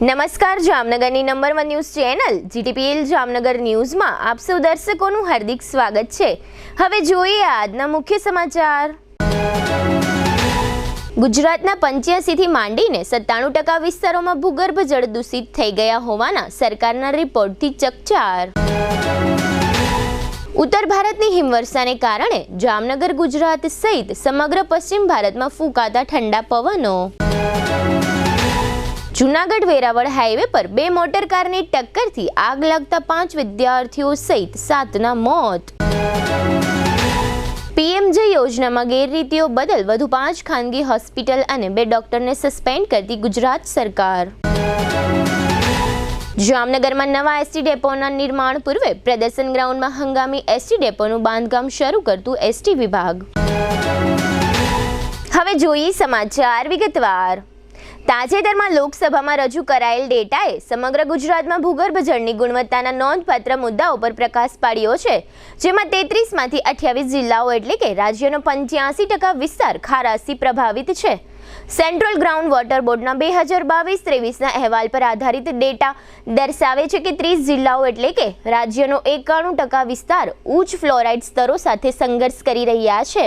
નમસ્કાર, જામનગરની number 1 news channel GTPL Jamnagar ન્યૂઝમાં આપ સૌ દર્શકોનું હાર્દિક સ્વાગત છે। હવે જોઈએ આજના મુખ્ય સમાચાર। ગુજરાતના 85 થી માંડીને 97% વિસ્તારોમાં ભૂગર્ભ જળ દૂષિત થઈ ગયા હોવાના સરકારના રિપોર્ટથી ચકચાર। ઉત્તર ભારતની હિમવર્ષાને કારણે જામનગર ગુજરાત સહિત સમગ્ર પશ્ચિમ ભારતમાં ફૂંકાતા ઠંડા પવનો। જૂનાગઢ વેરાવળ હાઈવે પર 2 મોટર કારની ટક્કરથી આગ લાગતા 5 વિદ્યાર્થીઓ સહિત 7ના મોત। PMJ યોજનામાં ગેરરીતિઓ બદલ વધુ 5 ખાનગી હોસ્પિટલ અને 2 ડોક્ટરને સસ્પેન્ડ કરતી ગુજરાત સરકાર। જામનગરમાં નવા એસટી ડેપોના નિર્માણ પૂર્વે પ્રદર્શન ગ્રાઉન્ડમાં હંગામી એસટી ડેપોનું બાંધકામ શરૂ કરતું એસટી વિભાગ। હવે જોઈએ સમાચાર વિગતવાર। તાજેતરમાં લોકસભામાં રજૂ કરાયેલ ડેટાએ સમગ્ર ગુજરાતમાં ભૂગર્ભ જળની ગુણવત્તાના નોંધપાત્ર મુદ્દાઓ પર પ્રકાશ પાડ્યો છે, જેમાં 33માંથી 28 જિલ્લાઓ એટલે કે રાજ્યનો 85% વિસ્તાર ખારાશથી પ્રભાવિત છે। સેન્ટ્રલ ગ્રાઉન્ડ વોટર બોર્ડના 2022-23ના અહેવાલ પર આધારિત ડેટા દર્શાવે છે કે 30 જિલ્લાઓ એટલે કે રાજ્યનો 91% વિસ્તાર ઉચ્ચ ફ્લોરાઇડ સ્તરો સાથે સંઘર્ષ કરી રહ્યા છે,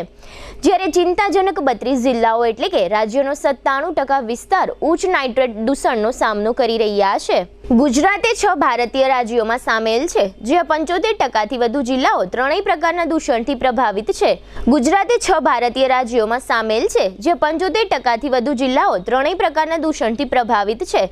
જ્યારે ચિંતાજનક 32 જિલ્લાઓ એટલે કે રાજ્યનો 97% વિસ્તાર ઉચ્ચ નાઇટ્રેટ દૂષણનો સામનો કરી રહ્યા છે। ગુજરાતે 6 ભારતીય રાજ્યોમાં સામેલ છે, જ્યાં 75%થી વધુ જિલ્લાઓ ત્રણેય પ્રકારના દૂષણથી પ્રભાવિત છે। ગુજરાતે 6 ભારતીય રાજ્યોમાં સામેલ છે, જ્યાં 75%થી વધુ જિલ્લાઓ ત્રણેય પ્રકારના દૂષણથી પ્રભાવિત છે।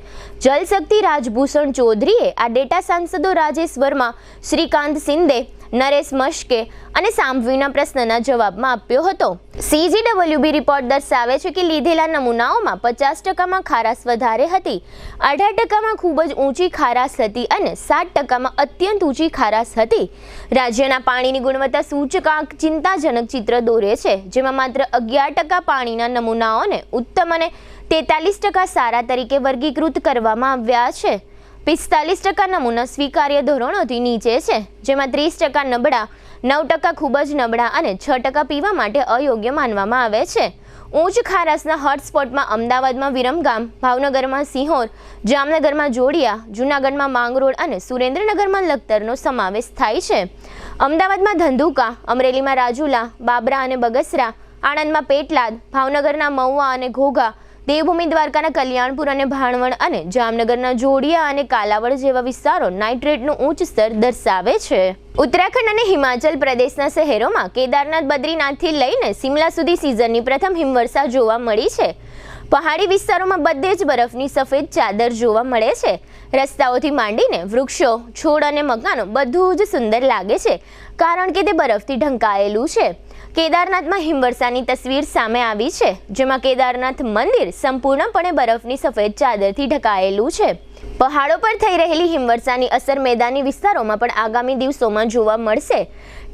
જલશક્તિ રાજભૂષણ ચૌધરીએ આ ડેટા સાંસદો રાજેશ વર્મા, શ્રીકાંત શિંદે, નરેશ મશ્કે અને સાંભવીના પ્રશ્નના જવાબમાં આપ્યો હતો। CGWB રિપોર્ટ દર્શાવે છે કે લીધેલા નમૂનાઓમાં 50%માં ખારાશ વધારે હતી, 18%માં ખૂબ જ ઊંચી ખારાશ હતી અને 7%માં અત્યંત ઊંચી ખારાશ હતી। રાજ્યના પાણીની ગુણવત્તા સૂચકાંક ચિંતાજનક ચિત્ર દોરે છે, જેમાં માત્ર 11% પાણીના નમૂનાઓને ઉત્તમ અને 43% સારા તરીકે વર્ગીકૃત કરવામાં આવ્યા છે। 45% નમૂના સ્વીકાર્ય ધોરણોથી નીચે છે, જેમાં 30% નબળા, 9% ખૂબ જ નબળા અને 6% પીવા માટે અયોગ્ય માનવામાં આવે છે। ઉચ્ચ ખારાશના હોટસ્પોટમાં અમદાવાદમાં વિરમગામ, ભાવનગરમાં સિંહોર, જામનગરમાં જોડિયા, જૂનાગઢમાં માંગરોળ અને સુરેન્દ્રનગરમાં લખતરનો સમાવેશ થાય છે। અમદાવાદમાં ધંધુકા, અમરેલીમાં રાજુલા, બાબરા અને બગસરા, આણંદમાં પેટલાદ, ભાવનગરના મહુવા અને ઘોઘા, દેવભૂમિ દ્વારકાના કલ્યાણપુર અને ભાણવડ અને જામનગરના જોડિયા અને કાલાવડ જેવા વિસ્તારો નાઇટ્રેટનું ઉચ્ચ સ્તર દર્શાવે છે। ઉત્તરાખંડ અને હિમાચલ પ્રદેશના શહેરોમાં કેદારનાથ, બદ્રીનાથથી લઈને સિમલા સુધી સિઝનની પ્રથમ હિમવર્ષા જોવા મળી છે। પહાડી વિસ્તારોમાં બધે જ બરફની સફેદ ચાદર જોવા મળે છે। રસ્તાઓથી માંડીને વૃક્ષો, છોડ અને મકાનો બધું જ સુંદર લાગે છે, કારણ કે તે બરફથી ઢંકાયેલું છે। કેદારનાથમાં હિમવર્ષાની તસવીર સામે આવી છે, જેમાં કેદારનાથ મંદિર સંપૂર્ણપણે બરફની સફેદ ચાદરથી ઢંકાયેલું છે। પહાડો પર થઈ રહેલી હિમવર્ષાની અસર મેદાની વિસ્તારોમાં પણ આગામી દિવસોમાં જોવા મળશે।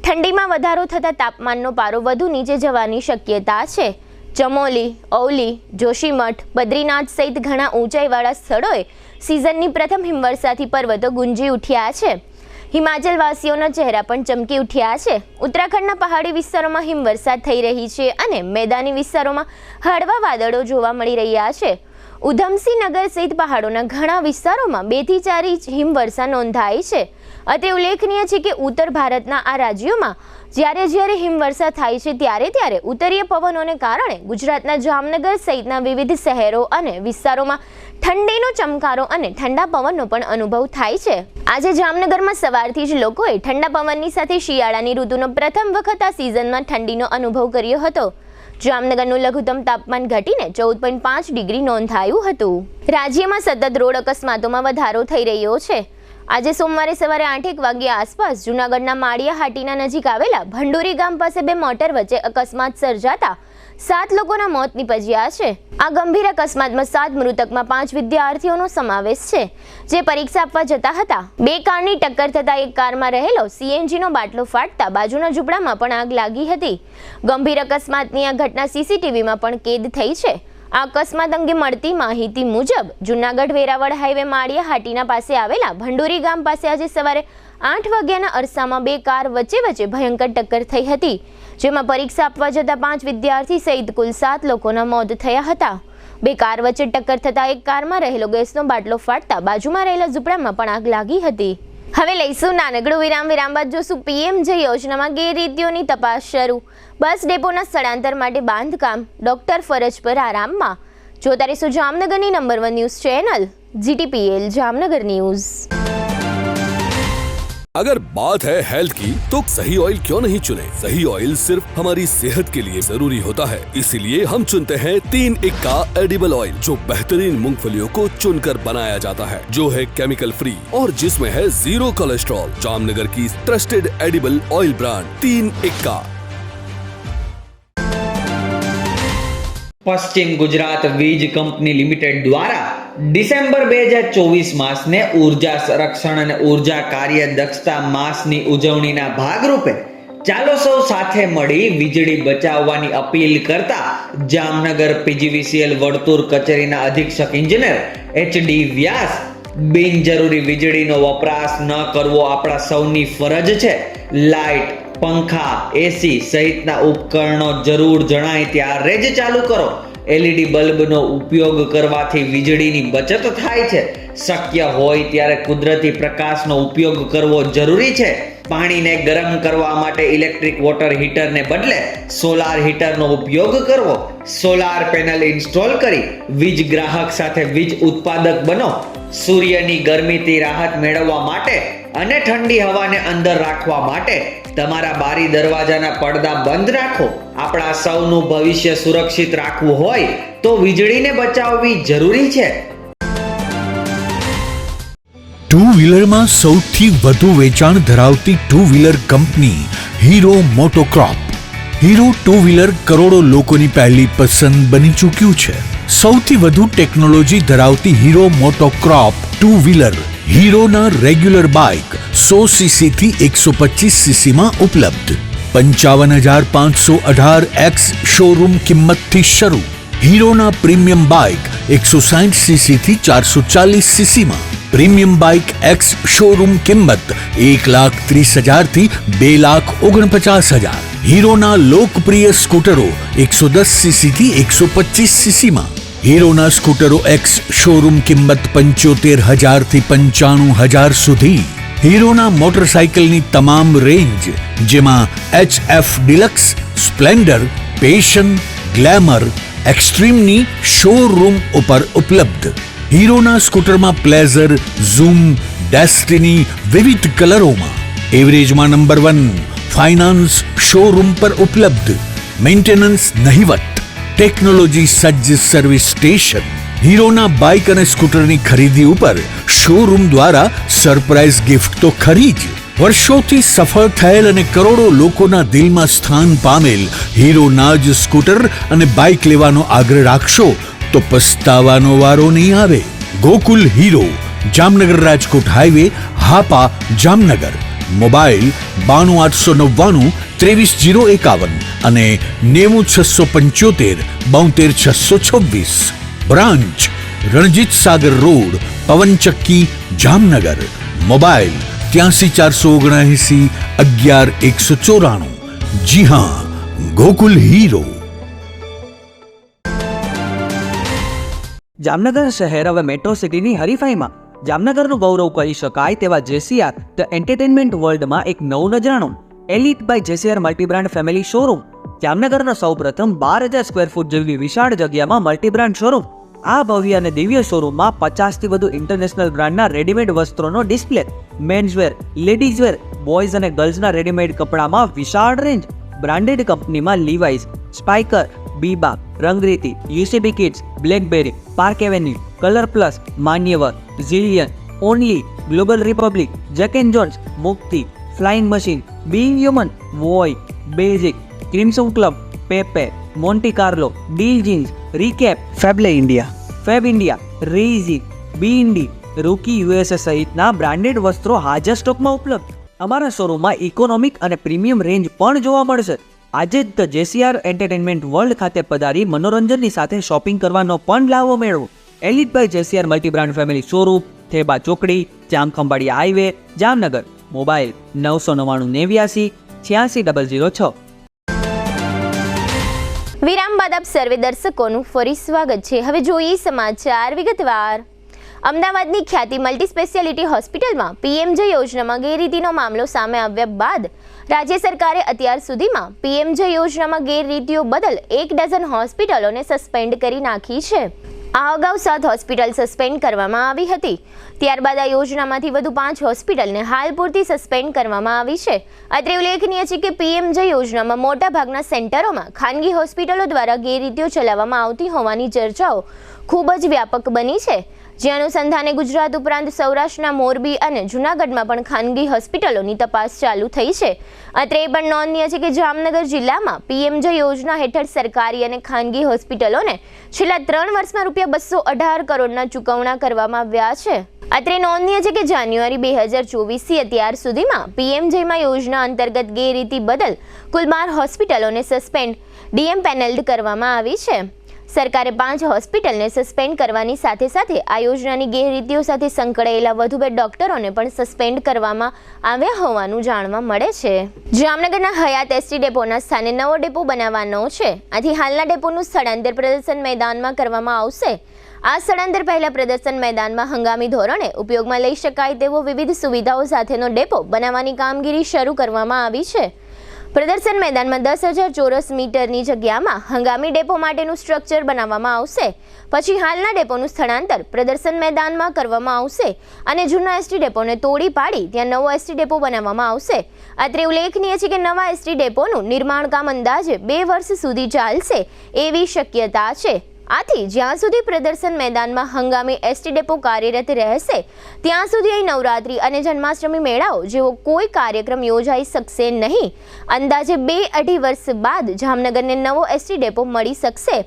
ઠંડીમાં વધારો થતાં તાપમાનનો પારો વધુ નીચે જવાની શક્યતા છે। ચમોલી, ઔલી, જોશીમઠ, બદ્રીનાથ સહિત ઘણા ઊંચાઈવાળા સ્થળોએ સિઝનની પ્રથમ હિમવર્ષાથી પર્વતો ગુંજી ઉઠ્યા છે। હિમાચલવાસીઓના ચહેરા પણ ચમકી ઉઠ્યા છે। ઉત્તરાખંડના પહાડી વિસ્તારોમાં હિમવર્ષા થઈ રહી છે અને મેદાની વિસ્તારોમાં હળવા વાદળો જોવા મળી રહ્યા છે। ઉધમસિંહ નગર સહિત પહાડોના ઘણા વિસ્તારોમાં 2 થી 4 ઇંચ હિમવર્ષા નોંધાઈ છે। અતિ ઉલ્લેખનીય છે કે ઉત્તર ભારતના આ રાજ્યોમાં જ્યારે હિમવર્ષા થાય છે ત્યારે ઉત્તરીય પવનોને કારણે ગુજરાતના જામનગર સહિતના વિવિધ શહેરો અને વિસ્તારોમાં ઠંડીનો ચમકારો અને ઠંડા પવનનો પણ અનુભવ થાય છે। આજે જામનગરમાં સવારથી જ લોકોએ ઠંડા પવનની સાથે શિયાળાની ઋતુનો પ્રથમ વખત આ સિઝનમાં ઠંડીનો અનુભવ કર્યો હતો। જામનગરનું લઘુત્તમ તાપમાન ઘટીને 14.5 ડિગ્રી નોંધાયું હતું। રાજ્યમાં સતત રોડ અકસ્માતોમાં વધારો થઈ રહ્યો છે। આજે સોમવારે સવારે 8 વાગ્યા આસપાસ જૂનાગઢના માળિયા હાટીના નજીક આવેલા ભંડોરી ગામ પાસે 2 મોટર વચ્ચે અકસ્માત સર્જાતા 7 લોકોના મોત નીપજ્યા છે। આ ગંભીર અકસ્માતમાં 7 મૃતકમાં 5 વિદ્યાર્થીઓનો સમાવેશ છે, જે પરીક્ષા આપવા જતા હતા। 2 કારની ટક્કર થતાં એક કારમાં રહેલો CNGનો બાટલો ફાટતા બાજુના ઝૂંપડામાં પણ આગ લાગી હતી। ગંભીર અકસ્માતની આ ઘટના CCTVમાં પણ કેદ થઈ છે। આ અકસ્માત અંગે મળતી માહિતી મુજબ જૂનાગઢ વેરાવળ હાઈવે માળિયા હાટીના પાસે આવેલા ભંડોરી ગામ પાસે આજે સવારે 8 વાગ્યાના અરસામાં 2 કાર વચ્ચે ભયંકર ટક્કર થઈ હતી, જેમાં પરીક્ષા આપવા જતા 5 વિદ્યાર્થી સહિત કુલ 7 લોકોના મોત થયા હતા। બે કાર વચ્ચે ટક્કર થતાં એક કારમાં રહેલો ગેસનો બાટલો ફાટતા બાજુમાં રહેલા ઝૂંપડામાં પણ આગ લાગી હતી. હવે લઈશું નાનકડું વિરામ બાદ જોશું PMJ યોજનામાં ગેરરીતિઓની તપાસ શરૂ. બસ ડેપોના સ્થળાંતર માટે બાંધકામ, ડોક્ટર ફરજ પર આરામમાં. જોતા રહીશું જામનગરની number 1 news channel GTPL Jamnagar news. अगर बात है हेल्थ की तो सही ऑयल क्यों नहीं चुने? सही ऑयल सिर्फ हमारी सेहत के लिए जरूरी होता है, इसीलिए हम चुनते हैं 3 एडिबल ऑयल, जो बेहतरीन मूंगफलियों को चुनकर बनाया जाता है, जो है केमिकल फ्री और जिसमें है 0 कोलेस्ट्रॉल. जामनगर की ट्रस्टेड एडिबल ऑयल ब्रांड 3 પશ્ચિમ ગુજરાત વીજ કંપની લિમિટેડ દ્વારા ડિસેમ્બર 2024 માસને ઉર્જા સંરક્ષણ અને ઉર્જા કાર્યદક્ષતા માસની ઉજવણીના ભાગરૂપે ચાલો સૌ સાથે મળી વીજળી બચાવવાની અપીલ કરતા જામનગર PGVCL વર્તુળ કચેરીના અધિક્ષક ઇજનેર HD વ્યાસ, બિનજરૂરી વીજળીનો વપરાશ ન કરવો આપણા સૌની ફરજ છે. લાઇટ, પંખા, એસી સહિતના ઉપકરણો જરૂર જણાય ત્યારે જ ચાલુ કરો. LED બલ્બનો ઉપયોગ કરવાથી વીજળીની બચત થાય છે. શક્ય હોય ત્યારે કુદરતી પ્રકાશનો ઉપયોગ કરવો જરૂરી છે. પાણીને ગરમ કરવા માટે ઇલેક્ટ્રિક વોટર હીટરને બદલે સોલાર હીટરનો ઉપયોગ કરવો. સોલાર પેનલ ઇન્સ્ટોલ કરી વીજ ગ્રાહક સાથે વીજ ઉત્પાદક બનો. સૂર્યની ગરમીથી રાહત મેળવવા માટે અને ઠંડી હવાને અંદર રાખવા માટે તમારા બારી દરવાજાના પડદા બંધ રાખો. આપણા સૌનું ભવિષ્ય સુરક્ષિત રાખવું હોય તો વીજળીને બચાવવી જરૂરી છે. ટુ વ્હીલરમાં સૌથી વધુ વેચાણ ધરાવતી two wheeler company Hero MotoCorp. Hero two wheeler કરોડો લોકોની પહેલી પસંદ બની ચૂક્યું છે. સૌથી વધુ ટેકનોલોજી ધરાવતી હીરો મોટોક્રોપ ટુ વ્હીલર હીરોના રેગ્યુલર બાઇક 100cc થી 125cc માં ઉપલબ્ધ. 55,518 શોરૂમ કિંમતથી શરૂ. હીરોના પ્રીમિયમ બાઇક 160cc થી 440cc માં. પ્રીમિયમ બાઇક X શોરૂમ કિંમત 1,30,000 થી 2,49,000. હીરોના લોકપ્રિય સ્કૂટરો 110cc થી 125cc માં. હીરોના સ્કૂટરો X શોરૂમ કિંમત 75,000 થી 95,000 સુધી. હીરોના મોટરસાઇકલની તમામ રેન્જ, જેમાં HF Deluxe, Splendor, Passion, Glamour, એક્સ્ટ્રીમની શોરૂમ ઉપર ઉપલબ્ધ. હીરોના સ્કૂટરમાં પ્લેઝર, ઝૂમ, ડેસ્ટિની વિવિધ કલરોમાં. એવરેજમાં નંબર 1. ફાઇનાન્સ શોરૂમ પર ઉપલબ્ધ. મેન્ટેનન્સ નહિવત. ટેકનોલોજી સજ્જ સર્વિસ સ્ટેશન. હીરોના બાઇક અને સ્કૂટરની ખરીદી ઉપર શોરૂમ દ્વારા સરપ્રાઇઝ ગિફ્ટ તો ખરી જ. વર્ષોથી સફળ થયેલ અને કરોડો લોકોના દિલમાં સ્થાન પામેલ હીરોના જ સ્કૂટર અને બાઇક લેવાનો આગ્રહ રાખશો તો પસ્તાવાનો વારો નહીં આવે. Gokul hero, Jamnagar Rajkot highway, Hapa, Jamnagar. Mobile 92,899 23,051 અને 90,675 72,626. Branch Ranjit Sagar road, પવનચક્કી, Jamnagar. Mobile 83,479 11,194. જી હા, ગોકુલ હીરો. જામનગર શહેર હવે મેટ્રો સિટીની હરીફાઈમાં જામનગરનું ગૌરવ કરી શકાય તેવા JCR ધ એન્ટરટેનમેન્ટ વર્લ્ડમાં એક નવું નજરાણું. Elite by JCR multibrand family showroom. જામનગરના સૌપ્રથમ 12,000 સ્ક્વેર ફૂટ જેવી વિશાળ જગ્યામાં મલ્ટીબ્રાન્ડ શોરૂમ. આ ભવ્ય અને દિવ્ય શોરૂમમાં 50થી વધુ ઇન્ટરનેશનલ બ્રાન્ડના રેડીમેડ વસ્ત્રોનો ડિસ્પ્લે. મેન્સવેર, લેડીઝવેર, બોયઝ અને ગર્લ્સના રેડીમેડ કપડામાં વિશાળ રેન્જ. બ્રાન્ડેડ કંપનીમાં Levi's, Spykar, Biba, Rangriti, UCB kids, Blackberrys, Park Avenue, Colour Plus, Manyavar, Zillion, Only, Global Republic, Jack and Jones, Mukti, Flying Machine, Being Human, Voi, Basic, Crimson Club, Pepe, Monte Carlo, Deal Jeans, Recap, Fable India, Fabindia, રેઝી, બીઇન્ડી, Rookie USA સહિતના branded વસ્ત્રો હાજર સ્ટોકમાં ઉપલબ્ધ. અમારા શોરૂમમાં economic અને પ્રીમિયમ રેન્જ પણ જોવા મળશે. આજે જ ધ JCR એન્ટરટેનમેન્ટ વર્લ્ડ ખાતે પધારી મનોરંજનની સાથે શોપિંગ કરવાનો પણ લાવો મેળવો. Elite by JCR multibrand family showroom, Theba ચોકડી, જામખંભાળિયા હાઈવે, જામનગર. મોબાઈલ 999 89 86 006. વિરામ બાદ આપ સર્વે દર્શકોનું ફરી સ્વાગત છે. હવે જોઈએ સમાચાર વિગતવાર. અમદાવાદની ખ્યાતિ મલ્ટી સ્પેશિયાલિટી હોસ્પિટલમાં પીએમજે યોજનામાં ગેરરીતિનો મામલો સામે આવ્યા બાદ રાજ્ય સરકારે અત્યાર સુધીમાં પીએમજે યોજનામાં ગેરરીતિઓ બદલ 1 ડઝન હોસ્પિટલોને સસ્પેન્ડ કરી નાખી છે. આ અગાઉ 7 હોસ્પિટલ સસ્પેન્ડ કરવામાં આવી હતી. ત્યારબાદ આ યોજનામાંથી વધુ 5 હોસ્પિટલને હાલ પૂરતી સસ્પેન્ડ કરવામાં આવી છે. અત્રે ઉલ્લેખનીય છે કે પીએમજે યોજનામાં મોટાભાગના સેન્ટરોમાં ખાનગી હોસ્પિટલો દ્વારા ગેરરીતિઓ ચલાવવામાં આવતી હોવાની ચર્ચાઓ ખૂબ જ વ્યાપક બની છે. જે અનુસંધાને ગુજરાત ઉપરાંત સૌરાષ્ટ્રના મોરબી અને જૂનાગઢમાં પણ ખાનગી હોસ્પિટલોની તપાસ ચાલુ થઈ છે. અત્રે એ પણ નોંધનીય છે કે જામનગર જિલ્લામાં પીએમજે યોજના હેઠળ સરકારી અને ખાનગી હોસ્પિટલોને છેલ્લા 3 વર્ષમાં ₹218 કરોડના ચૂકવણા કરવામાં આવ્યા છે. અત્રે નોંધનીય છે કે જાન્યુઆરી 2024થી અત્યાર સુધીમાં પીએમજેમાં યોજના અંતર્ગત ગેરરીતિ બદલ કુલ 12 હોસ્પિટલોને સસ્પેન્ડ ડીએમ પેનલ્ડ કરવામાં આવી છે. સરકારે 5 હોસ્પિટલને સસ્પેન્ડ કરવાની સાથે સાથે આ યોજનાની ગેરરીતિઓ સાથે સંકળાયેલા વધુ 2 ડોક્ટરોને પણ સસ્પેન્ડ કરવામાં આવ્યા હોવાનું જાણવા મળે છે. જામનગરના હયાત એસટી ડેપોના સ્થાને નવો ડેપો બનાવવાનો છે. આથી હાલના ડેપોનું સ્થળાંતર પ્રદર્શન મેદાનમાં કરવામાં આવશે. આ સ્થળાંતર પહેલા પ્રદર્શન મેદાનમાં હંગામી ધોરણે ઉપયોગમાં લઈ શકાય તેવો વિવિધ સુવિધાઓ સાથેનો ડેપો બનાવવાની કામગીરી શરૂ કરવામાં આવી છે. પ્રદર્શન મેદાનમાં 10,000 ચોરસ મીટરની જગ્યામાં હંગામી ડેપો માટેનું સ્ટ્રક્ચર બનાવવામાં આવશે. પછી હાલના ડેપોનું સ્થળાંતર પ્રદર્શન મેદાનમાં કરવામાં આવશે અને જૂના એસટી ડેપોને તોડી પાડી ત્યાં નવો એસટી ડેપો બનાવવામાં આવશે. અત્રે ઉલ્લેખનીય છે કે નવા એસટી ડેપોનું નિર્માણ કામ અંદાજે 2 વર્ષ સુધી ચાલશે એવી શક્યતા છે. આથી જ્યાં સુધી પ્રદર્શન મેદાનમાં હંગામી એસટી ડેપો કાર્યરત રહેશે ત્યાં સુધી અહીં નવરાત્રી અને જન્માષ્ટમી મેળાઓ જેવો કોઈ કાર્યક્રમ યોજાઈ શકશે નહીં. અંદાજે 2-2.5 વર્ષ બાદ જામનગરને નવો એસટી ડેપો મળી શકશે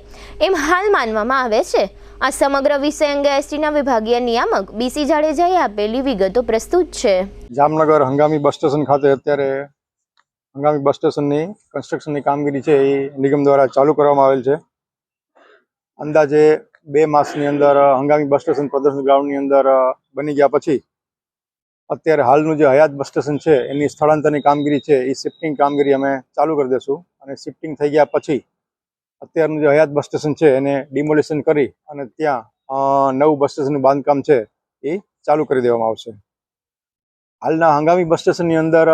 એમ હાલ માનવામાં આવે છે. આ સમગ્ર વિષય અંગે એસટીના વિભાગીય નિયામક બીસી જાડેજાએ આપેલી વિગતો પ્રસ્તુત છે. જામનગર હંગામી બસ સ્ટેશન ખાતે અત્યારે હંગામી બસ સ્ટેશનની કન્સ્ટ્રક્શનની કામગીરી છે એ નિગમ દ્વારા ચાલુ કરવામાં આવેલ છે. અંદાજે 2 માસની અંદર હંગામી બસ સ્ટેશન પ્રદર્શન ગ્રાઉન્ડની અંદર બની ગયા પછી અત્યારે હાલનું જે હયાત બસ સ્ટેશન છે એની સ્થળાંતરની કામગીરી છે એ શિફ્ટિંગ કામગીરી અમે ચાલુ કરી દઈશું. અને શિફ્ટિંગ થઈ ગયા પછી અત્યારનું જે હયાત બસ સ્ટેશન છે એને ડિમોલિશન કરી અને ત્યાં નવું બસ સ્ટેશનનું બાંધકામ છે એ ચાલુ કરી દેવામાં આવશે. હાલના હંગામી બસ સ્ટેશનની અંદર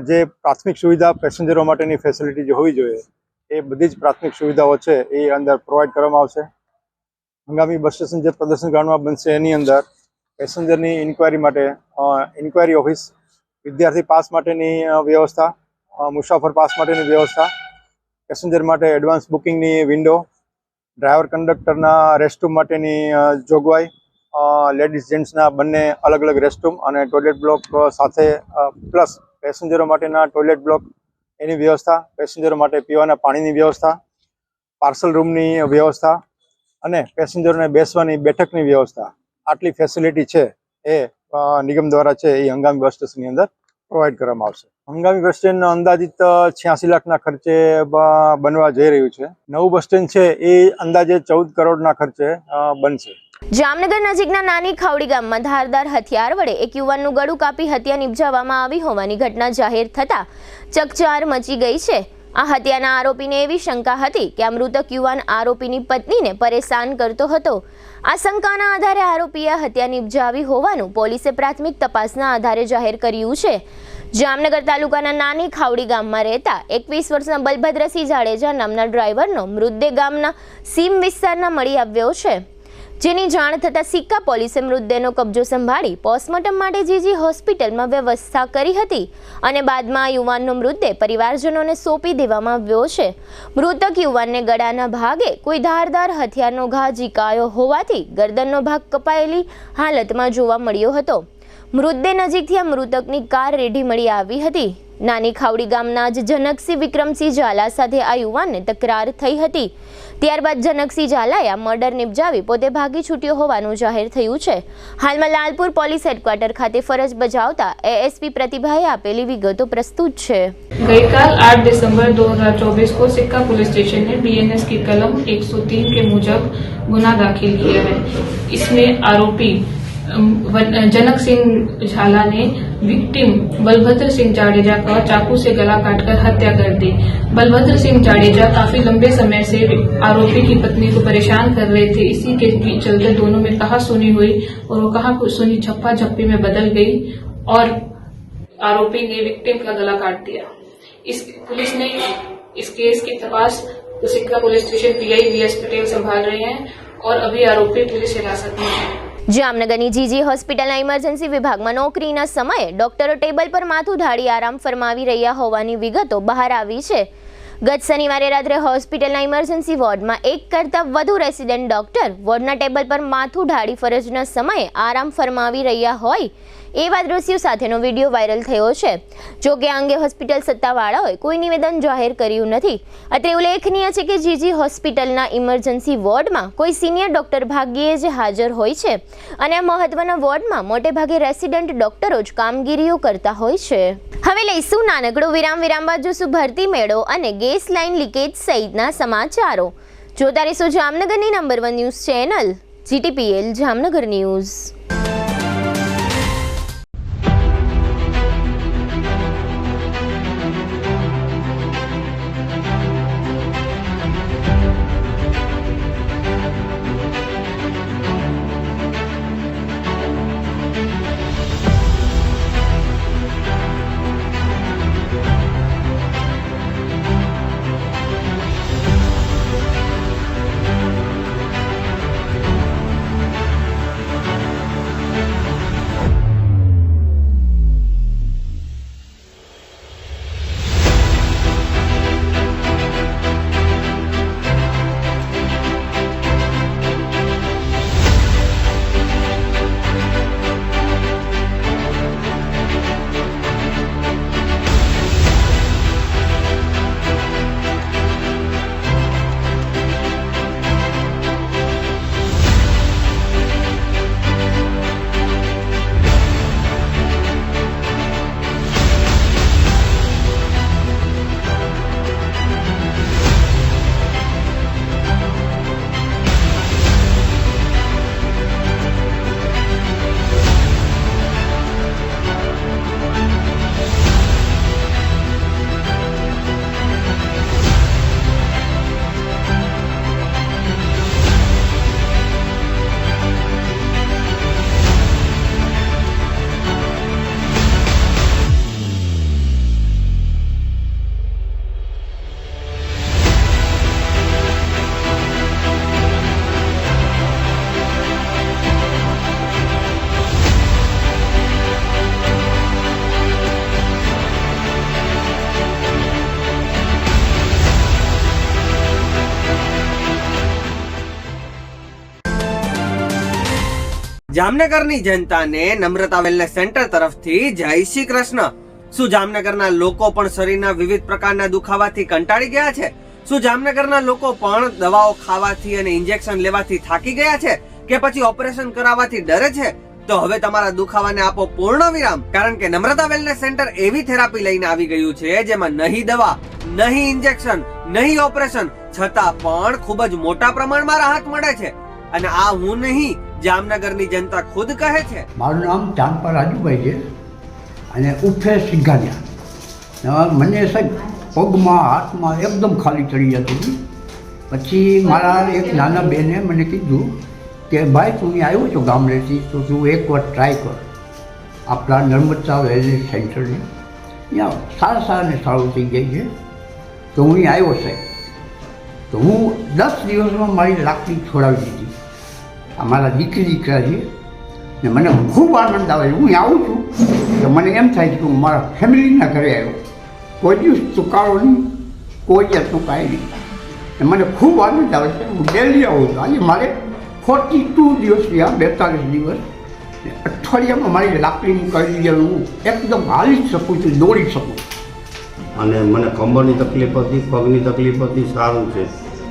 જે પ્રાથમિક સુવિધા પેસેન્જરો માટેની ફેસિલિટી જે હોવી જોઈએ એ બધી જ પ્રાથમિક સુવિધાઓ છે એ અંદર પ્રોવાઈડ કરવામાં આવશે. હંગામી બસ સ્ટેશન જે પ્રદર્શન ગ્રાઉન્ડમાં બનશે એની અંદર પેસેન્જરની ઇન્ક્વાયરી માટે ઇન્ક્વાયરી ઓફિસ, વિદ્યાર્થી પાસ માટેની વ્યવસ્થા, મુસાફર પાસ માટેની વ્યવસ્થા, પેસેન્જર માટે એડવાન્સ બુકિંગની વિન્ડો, ડ્રાઈવર કંડક્ટરના રેસ્ટરૂમ માટેની જોગવાઈ, લેડીઝ જેન્ટ્સના બંને અલગ અલગ રેસ્ટરૂમ અને ટોયલેટ બ્લોક સાથે પ્લસ પેસેન્જરો માટેના ટોયલેટ બ્લોક એની વ્યવસ્થા, પેસેન્જરો માટે પીવાના પાણીની વ્યવસ્થા, પાર્સલ રૂમની વ્યવસ્થા અને પેસેન્જરોને બેસવાની બેઠકની વ્યવસ્થા, આટલી ફેસિલિટી છે એ નિગમ દ્વારા છે એ હંગામી બસ સ્ટેશનની અંદર પ્રોવાઈડ કરવામાં આવશે. હંગામી બસ સ્ટેન્ડ અંદાજિત 86 લાખના ખર્ચે બનવા જઈ રહ્યું છે. નવું બસ સ્ટેન્ડ છે એ અંદાજે 14 કરોડના ખર્ચે બનશે. જામનગર નજીકના નાની ખાવડી ગામમાં ધારદાર હથિયાર વડે એક યુવાનનું ગળું કાપી હત્યા નિપજાવવામાં આવી હોવાની ઘટના જાહેર થતા ચકચાર મચી ગઈ છે. આ હત્યાના આરોપીને એવી શંકા હતી કે આ મૃતક યુવાન આરોપીની પત્નીને પરેશાન કરતો હતો. આ શંકાના આધારે આરોપીએ હત્યા નિપજાવી હોવાનું પોલીસે પ્રાથમિક તપાસના આધારે જાહેર કર્યું છે. જામનગર તાલુકાના નાની ખાવડી ગામમાં રહેતા 21 વર્ષના બલભદ્રસિંહ જાડેજા નામના ડ્રાઈવરનો મૃતદેહ ગામના સીમ વિસ્તારના મળી આવ્યો છે. જેની જાણ થતાં સિક્કા પોલીસે મૃતદેહનો કબજો સંભાળી પોસ્ટમોર્ટમ માટે જીજી હોસ્પિટલમાં વ્યવસ્થા કરી હતી અને બાદમાં યુવાનનો મૃતદેહ પરિવારજનોને સોંપી દેવામાં આવ્યો છે. મૃતક યુવાનને ગળાના ભાગે કોઈ ધારદાર હથિયારનો ઘા ઝીકાયો હોવાથી ગરદનનો ભાગ કપાયેલી હાલતમાં જોવા મળ્યો હતો. મૃતદેહ નજીકથી આ મૃતકની કાર રેડી મળી આવી હતી. નાની ખાવડી ગામના જ જનકસિંહ વિક્રમસિંહ ઝાલા સાથે આ યુવાનને તકરાર થઈ હતી. ત્યારબાદ જનકસિંહ ઝાલાએ આ મર્ડર નિપજાવી પોતે ભાગી છૂટ્યો હોવાનું જાહેર થયું છે. હાલમાં લાલપુર પોલીસ હેડક્વાર્ટર ખાતે ફરજ બજાવતા એએસપી પ્રતિભાએ આપેલી વિગતો પ્રસ્તુત છે. गईकाल 8 दिसंबर 2024 को सिक्का पुलिस स्टेशन ने बीएनएस की कलम 103 के मुजब गुना दाखिल किया है. इसमें आरोपी जनक सिंह झाला ने विक्टिम बलभद्र सिंह जाडेजा का चाकू से गला काटकर हत्या कर दी। बलभद्र सिंह जाडेजा काफी लंबे समय से आरोपी की पत्नी को परेशान कर रहे थे। इसी के चलते दोनों में कहासुनी हुई और वो कहासुनी झप्पा झप्पी में बदल गई और आरोपी ने विक्टिम का गला काट दिया। पुलिस ने इस केस की तपास Sikka police station PI VS Patel संभाल रहे हैं और अभी आरोपी पुलिस हिरासत में है। જામનગરની જીજી હોસ્પિટલના ઇમરજન્સી વિભાગમાં નોકરીના સમયે ડોક્ટરો ટેબલ પર માથું ઢાળી આરામ ફરમાવી રહ્યા હોવાની વિગતો બહાર આવી છે। ગત શનિવારે રાત્રે હોસ્પિટલના ઇમરજન્સી વોર્ડમાં એક કરતાં વધુ રેસિડેન્ટ ડોક્ટર વોર્ડના ટેબલ પર માથું ઢાળી ફરજના સમયે આરામ ફરમાવી રહ્યા હોય એવા દ્રશ્યો સાથેનો વિડીયો વાયરલ થયો છે। જો કે આ અંગે હોસ્પિટલ સત્તાવાળાઓએ કોઈ નિવેદન જાહેર કર્યું નથી। અત્રે ઉલ્લેખનીય છે કે જીજી હોસ્પિટલના ઇમરજન્સી વોર્ડમાં કોઈ સિનિયર ડોક્ટર ભાગ્યે જ હાજર હોય છે અને આ મહત્વના વોર્ડમાં મોટે ભાગે રેસિડેન્ટ ડોક્ટરો જ કામગીરીઓ કરતા હોય છે। હવે લઈશું નાનકડો વિરામ બાદ જોશું ભરતી મેળો અને ગેસ લાઇન લીકેજ સહિતના સમાચારો। જોતા રહેશો જામનગરની number 1 news channel GTPL Jamnagar news. જામનગરની જનતાને નમ્રતા વેલનેસ સેન્ટર તરફથી જય શ્રી કૃષ્ણ। શું જામનગરના લોકો પણ શરીરના વિવિધ પ્રકારના દુખાવાથી કંટાળી ગયા છે? શું જામનગરના લોકો પણ દવાઓ ખાવાથી અને ઇન્જેક્શન લેવાથી થાકી ગયા છે કે પછી ઓપરેશન કરાવવાથી ડરે છે? તો હવે તમારા દુખાવાને આપો પૂર્ણ વિરામ, કારણ કે નમ્રતા વેલનેસ સેન્ટર એવી થેરાપી લઈને આવી ગયું છે જેમાં નહીં દવા, નહીં ઇન્જેક્શન, નહીં ઓપરેશન, છતાં પણ ખૂબ જ મોટા પ્રમાણમાં રાહત મળે છે। અને આ હું નહીં, જામનગરની જનતા ખુદ કહે છે। મારું નામ ચાંદપા રાજુભાઈ છે અને ઉફે સિંઘાનિયા। મને સાહેબ પગમાં હાથમાં એકદમ ખાલી ચડી જતી હતી। પછી મારા એક નાના બેને મને કીધું કે ભાઈ તું અહીં આવ્યો છો ગામડેથી તો તું એકવાર ટ્રાય કર આપણા નર્મદા વેલનેસ સેન્ટરની, ત્યાં સારાને સારું થઈ જાય છે। તો હું અહીં આવ્યો સાહેબ, તો હું 10 દિવસમાં મારી લાકડી છોડાવી દીધી। અમારા દીકરા છે ને મને ખૂબ આનંદ આવે છે। હું આવું છું તો મને એમ થાય છે કે હું મારા ફેમિલીના ઘરે આવ્યો, કોઈ દિવસ ચૂકારો નહીં, કોઈ જાતનું કાંઈ નહીં, ને મને ખૂબ આનંદ આવે છે। હું ડેલી આવું છું। આજે મારે 42 દિવસ થયા, 42 દિવસ, અઠવાડિયામાં મારી લાકડી મુકાવી દીધી, હું એકદમ હાલી જ શકું છું, દોડી શકું। અને મને ખંભાની તકલીફ હતી, પગની તકલીફ હતી, સારું છે।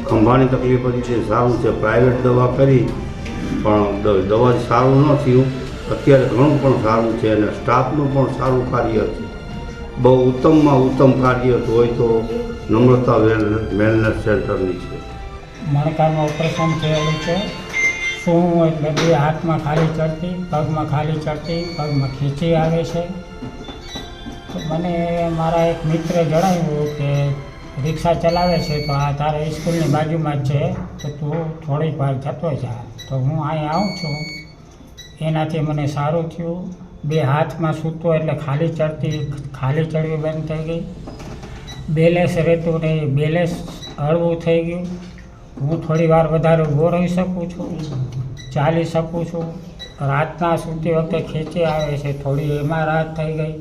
ખંભાની તકલીફ હતી તે સારું છે। પ્રાઇવેટ દવા કરી પણ દવાથી સારું ન થયું। અત્યારે ઘણું પણ સારું છે અને સ્ટાફનું પણ સારું કાર્ય છે। બહુ ઉત્તમમાં ઉત્તમ કાર્ય હોય તો નમ્રતા વેલનેસ સેન્ટરની છે। મારા કાનમાં ઓપરેશન થયેલું છે શું એટલે બે હાથમાં ખાલી ચડતી, પગમાં ખાલી ચડતી, પગમાં ખેંચી આવે છે. તો મને મારા એક મિત્રે જણાવ્યું કે રિક્ષા ચલાવે છે તો આ તારા સ્કૂલની બાજુમાં જ છે, તો તું થોડીક વાર જતો જા. તો હું અહીં આવું છું. એનાથી મને સારું થયું. બે હાથમાં સૂતો એટલે ખાલી ચડવી બંધ થઈ ગઈ. બેલેન્સ રહેતું નહીં, બેલેન્સ હળવું થઈ ગયું. હું થોડી વાર વધારે ઊભો રહી શકું છું, ચાલી શકું છું. રાતના સૂતી વખતે ખેંચી આવે છે, થોડી એમાં રાહત થઈ ગઈ.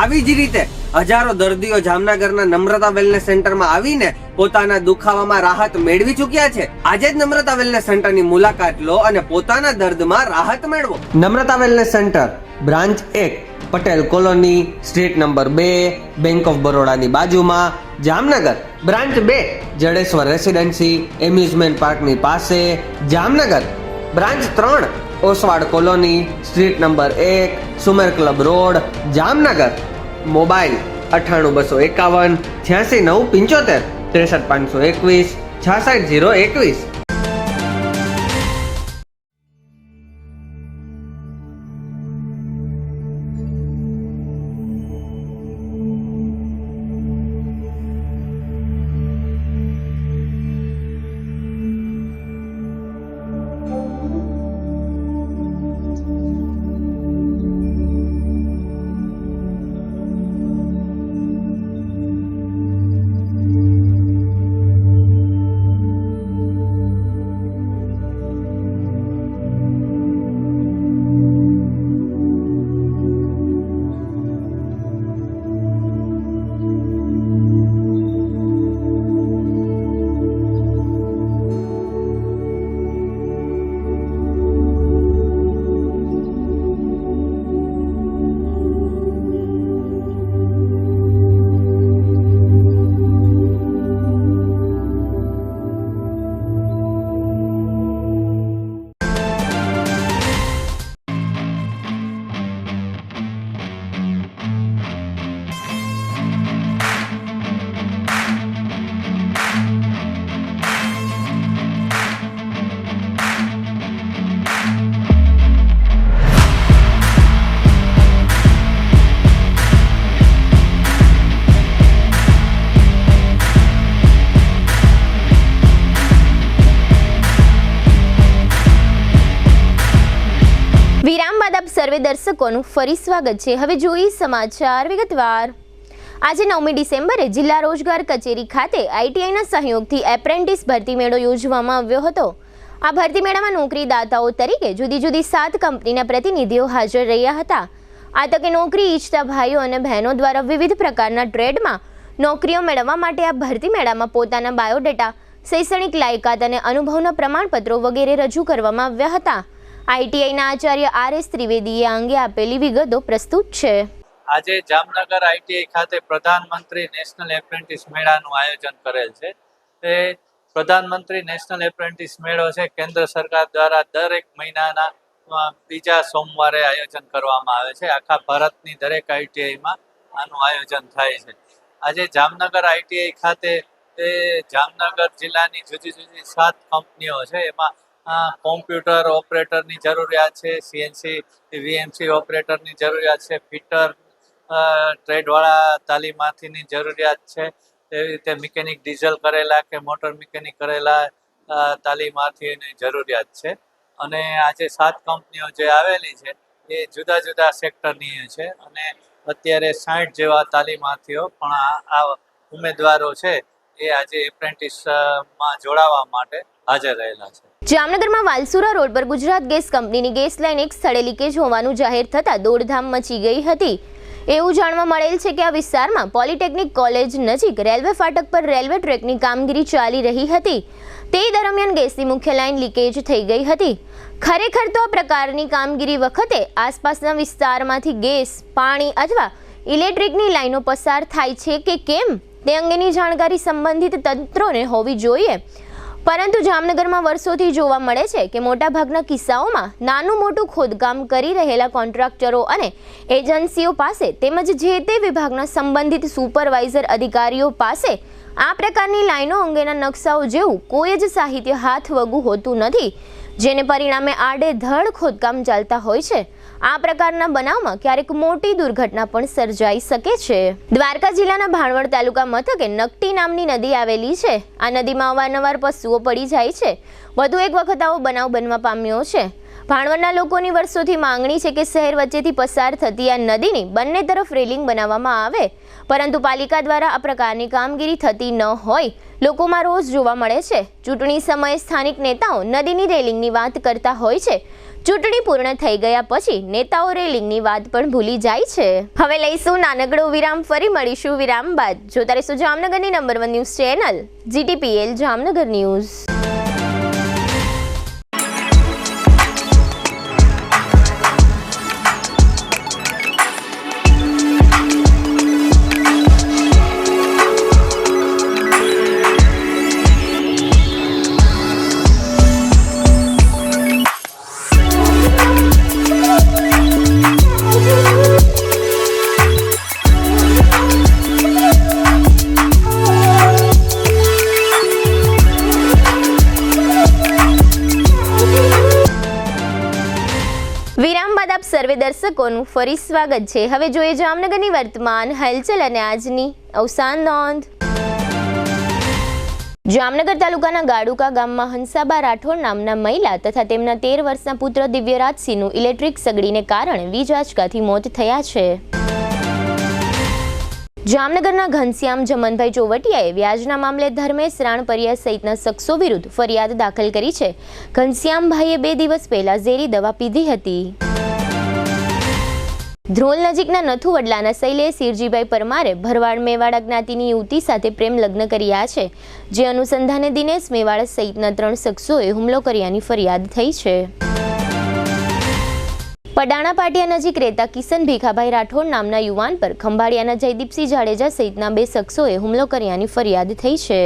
આવી જ રીતે હજારો દર્દીઓ જામનગરના નમ્રતા વેલનેસ સેન્ટરમાં આવીને પોતાના દુખાવામાં રાહત મેળવી ચૂક્યા છે. આજે જ નમ્રતા વેલનેસ સેન્ટરની મુલાકાત લો અને પોતાના દર્દમાં રાહત મેળવો. Namrata wellness centre branch 1 Patel colony, street number 2, bank of બરોડાની બાજુમાં, Jamnagar. Branch 2 Jadeshwar residency, amusement પાર્કની પાસે, Jamnagar. Branch 3 Oswad colony, street number 1, Sumer club road, Jamnagar. Mobile 98 251 86 975 63 521 66 021. વિરામ બાદ આપ સર્વે દર્શકોનું ફરી સ્વાગત છે. હવે જોઈએ સમાચાર વિગતવાર. આજે 9મી ડિસેમ્બરે જિલ્લા રોજગાર કચેરી ખાતે આઈટીઆઈના સહયોગથી એપ્રેન્ટિસ ભરતી મેળો યોજવામાં આવ્યો હતો. આ ભરતી મેળામાં નોકરીદાતાઓ તરીકે જુદી જુદી 7 કંપનીના પ્રતિનિધિઓ હાજર રહ્યા હતા. આ તકે નોકરી ઈચ્છતા ભાઈઓ અને બહેનો દ્વારા વિવિધ પ્રકારના ટ્રેડમાં નોકરીઓ મેળવવા માટે આ ભરતી મેળામાં પોતાના બાયોડેટા, શૈક્ષણિક લાયકાત અને અનુભવના પ્રમાણપત્રો વગેરે રજૂ કરવામાં આવ્યા હતા. આઈટીઆઈના આચાર્ય RS ત્રિવેદીએ આ અંગે આપેલી વિગતો પ્રસ્તુત છે. આજે જામનગર આઈટીઆઈ ખાતે પ્રધાનમંત્રી નેશનલ એપ્રેન્ટિસ મેળાનું આયોજન કરેલ છે. તે પ્રધાનમંત્રી નેશનલ એપ્રેન્ટિસ મેળો છે કેન્દ્ર સરકાર દ્વારા દરેક મહિનાના બીજા સોમવારે આયોજન કરવામાં આવે છે. આખા ભારતની દરેક આઈટીઆઈમાં આનું આયોજન થાય છે. આજે જામનગર આઈટીઆઈ ખાતે તે જામનગર જિલ્લાની જુદી જુદી 7 કંપનીઓ છે. એમાં કોમ્પ્યુટર ઓપરેટરની જરૂરિયાત છે, CNC VNC ઓપરેટરની જરૂરિયાત છે, ફિટર ટ્રેડવાળા તાલીમાર્થીની જરૂરિયાત છે, તેવી રીતે મિકેનિક ડીઝલ કરેલા કે મોટર મિકેનિક કરેલા તાલીમાર્થીની જરૂરિયાત છે. અને આજે 7 કંપનીઓ જે આવેલી છે એ જુદા જુદા સેક્ટરની છે અને અત્યારે 60 જેવા તાલીમાર્થીઓ પણ આ ઉમેદવારો છે એ આજે એપ્રેન્ટિસમાં જોડાવા માટે હાજર રહેલા છે. જામનગરમાં વાલસુરા રોડ પર ગુજરાત ગેસ કંપનીની ગેસ લાઇન એક સ્થળે લીકેજ હોવાનું જાહેર થતાં દોડધામ મચી ગઈ હતી. એવું જાણવા મળેલ છે કે આ વિસ્તારમાં પોલિટેકનિક કોલેજ નજીક રેલવે ફાટક પર રેલવે ટ્રેકની કામગીરી ચાલી રહી હતી. તે દરમિયાન ગેસની મુખ્ય લાઇન લીકેજ થઈ ગઈ હતી. ખરેખર તો આ પ્રકારની કામગીરી વખતે આસપાસના વિસ્તારમાંથી ગેસ, પાણી અથવા ઇલેક્ટ્રિકની લાઇનો પસાર થાય છે કે કેમ તે અંગેની જાણકારી સંબંધિત તંત્રોને હોવી જોઈએ. પરંતુ જામનગરમાં વર્ષોથી જોવા મળે છે કે મોટાભાગના કિસ્સાઓમાં નાનું મોટું ખોદકામ કરી રહેલા કોન્ટ્રાક્ટરો અને એજન્સીઓ પાસે તેમજ જે તે વિભાગના સંબંધિત સુપરવાઇઝર અધિકારીઓ પાસે આ પ્રકારની લાઈનો અંગેના નકશાઓ જેવું કોઈ જ સાહિત્ય હાથ વગું હોતું નથી. જેને પરિણામે આડેધડ ખોદકામ ચાલતા હોય છે. આ પ્રકારના બનાવમાં ક્યારેક મોટી દુર્ઘટના પણ સર્જાઈ શકે છે. દ્વારકા જિલ્લાના ભાણવડ તાલુકા મથકે નકટી નામની નદી આવેલી છે. આ નદીમાં અવારનવાર પશુઓ પડી જાય છે. વધુ એક વખત આવો બનાવ બનવા પામ્યો છે. ભાણવડના લોકોની વર્ષોથી માંગણી છે કે શહેર વચ્ચેથી પસાર થતી આ નદીની બંને તરફ રેલિંગ બનાવવામાં આવે, પરંતુ પાલિકા દ્વારા આ પ્રકારની કામગીરી થતી ન હોય લોકોમાં રોષ જોવા મળે છે. ચૂંટણી સમયે સ્થાનિક નેતાઓ નદીની રેલિંગની વાત કરતા હોય છે. ચૂંટણી પૂર્ણ થઈ ગયા પછી નેતાઓ રેલિંગની વાત પણ ભૂલી જાય છે. હવે લઈશું નાનકડો વિરામ, ફરી મળીશું વિરામ બાદ. જોતા રહેશો જામનગરની number 1 news channel GTPL Jamnagar news. વિરામ બાદ આપ સર્વે દર્શકોનું ફરી સ્વાગત છે. હવે જોઈએ જામનગરની વર્તમાન હલચલ અને આજની અવસાન નોંધ. જામનગર તાલુકાના ગાડુકા ગામમાં હંસાબા રાઠોડ નામના મહિલા તથા તેમના 13 વર્ષના પુત્ર દિવ્યરાજસિંહનું ઇલેક્ટ્રિક સગડીને કારણે વીજ આંચકાથી મોત થયા છે. જામનગરના ઘનશ્યામ જમનભાઈ ચોવટિયાએ વ્યાજના મામલે ધર્મેશ રાણપરિયા સહિતના શખ્સો વિરુદ્ધ ફરિયાદ દાખલ કરી છે. ઘનશ્યામભાઈએ 2 દિવસ પહેલા ઝેરી દવા પીધી હતી. ધ્રોલ નજીકના નથુ વડલાના શૈલેષ હિરજીભાઈ પરમારે ભરવાડ મેવાડા જ્ઞાતિની યુવતી સાથે પ્રેમ લગ્ન કર્યા છે, જે અનુસંધાને દિનેશ મેવાડા સહિતના 3 શખ્સોએ હુમલો કર્યાની ફરિયાદ થઈ છે. પડાણા પાટિયા નજીક રહેતા કિશન ભીખાભાઈ રાઠોડ નામના યુવાન પર ખંભાળિયાના જયદીપસિંહ જાડેજા સહિતના 2 શખ્સોએ હુમલો કર્યાની ફરિયાદ થઈ છે.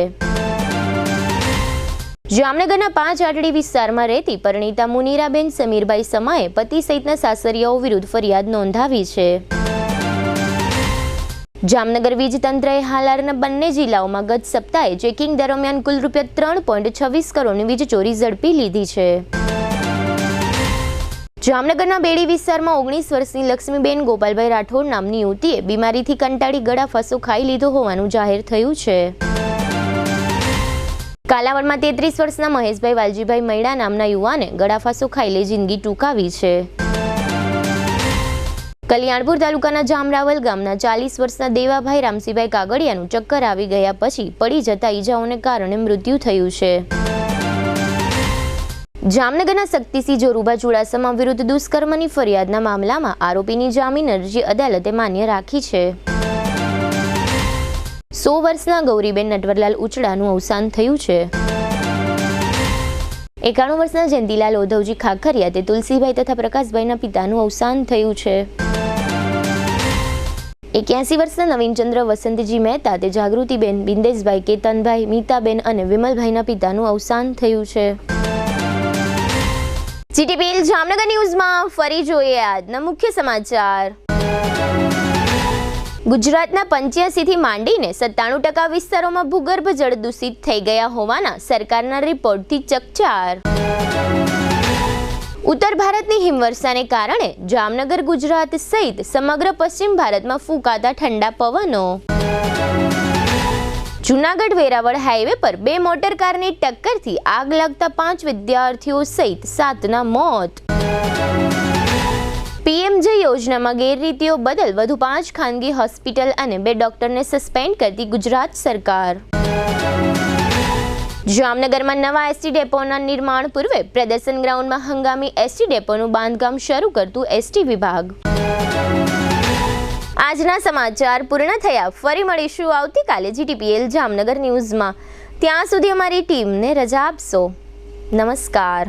જામનગરના 5 આટડી વિસ્તારમાં રહેતી પરિણીતા મુનીરાબેન સમીરભાઈ સમાએ પતિ સહિતના સાસરિયાઓ વિરુદ્ધ ફરિયાદ નોંધાવી છે. જામનગર વીજ તંત્રએ હાલારના બંને જિલ્લાઓમાં ગત સપ્તાહે ચેકિંગ દરમિયાન કુલ ₹3.26 કરોડની વીજ ચોરી ઝડપી લીધી છે. જામનગરના બેડી વિસ્તારમાં 19 વર્ષની લક્ષ્મીબેન ગોપાલભાઈ રાઠોડ નામની યુવતીએ બીમારીથી કંટાળી ગળાફાંસો ખાઈ લીધો હોવાનું જાહેર થયું છે. કાલાવડમાં 33 વર્ષના મહેશભાઈ વાલજીભાઈ મૈડા નામના યુવાને ગળાફાંસો ખાઈ લઈ જિંદગી ટૂંકાવી છે. કલ્યાણપુર તાલુકાના જામરાવલ ગામના 40 વર્ષના દેવાભાઈ રામસીભાઈ કાગડિયાનું ચક્કર આવી ગયા પછી પડી જતા ઈજાઓને કારણે મૃત્યુ થયું છે. જામનગરના શક્તિસિંહ જોરુભા ચુડાસમા વિરુદ્ધ દુષ્કર્મની ફરિયાદના મામલામાં આરોપીની જામીન અરજી અદાલતે માન્ય રાખી છે. 100 વર્ષના ગૌરીબેન નટવરલાલ ઉચડાનું અવસાન થયું છે. 91 વર્ષના જયંતિલાલ ઓધવજી ખાખરિયા તે તુલસીભાઈ તથા પ્રકાશભાઈના પિતાનું અવસાન થયું છે. 81 વર્ષના નવીનચંદ્ર વસંતજી મહેતા તે જાગૃતિબેન, બિંદેશભાઈ, કેતનભાઈ, મીતાબેન અને વિમલભાઈના પિતાનું અવસાન થયું છે. GTPL જામનગર ન્યૂઝમાં ફરી જોઈએ આજના મુખ્ય સમાચાર. ગુજરાતના 85 થી માંડીને 97% વિસ્તારોમાં ભૂગર્ભ જળ દૂષિત થઈ ગયા હોવાના સરકારના રિપોર્ટથી ચકચાર. ઉત્તર ભારતની હિમવર્ષાને કારણે જામનગર, ગુજરાત સહિત સમગ્ર પશ્ચિમ ભારતમાં ફૂંકાતા ઠંડા પવનો. જૂનાગઢ વેરાવળ હાઈવે પર 2 મોટર કારની ટક્કરથી આગ લાગતા 5 વિદ્યાર્થીઓ સહિત 7ના મોત. PMJ યોજનામાં ગેરરીતિઓ બદલ વધુ 5 ખાનગી હોસ્પિટલ અને 2 ડોક્ટરને સસ્પેન્ડ કરતી ગુજરાત સરકાર. જામનગરમાં નવા એસટી ડેપોના નિર્માણ પૂર્વે પ્રદર્શન ગ્રાઉન્ડમાં હંગામી એસટી ડેપોનું બાંધકામ શરૂ કરતું એસટી વિભાગ. આજના સમાચાર પૂર્ણ થયા. ફરી મળીશું આવતીકાલે GTPL જામનગર ન્યૂઝમાં. ત્યાં સુધી અમારી ટીમને રજા આપશો. નમસ્કાર.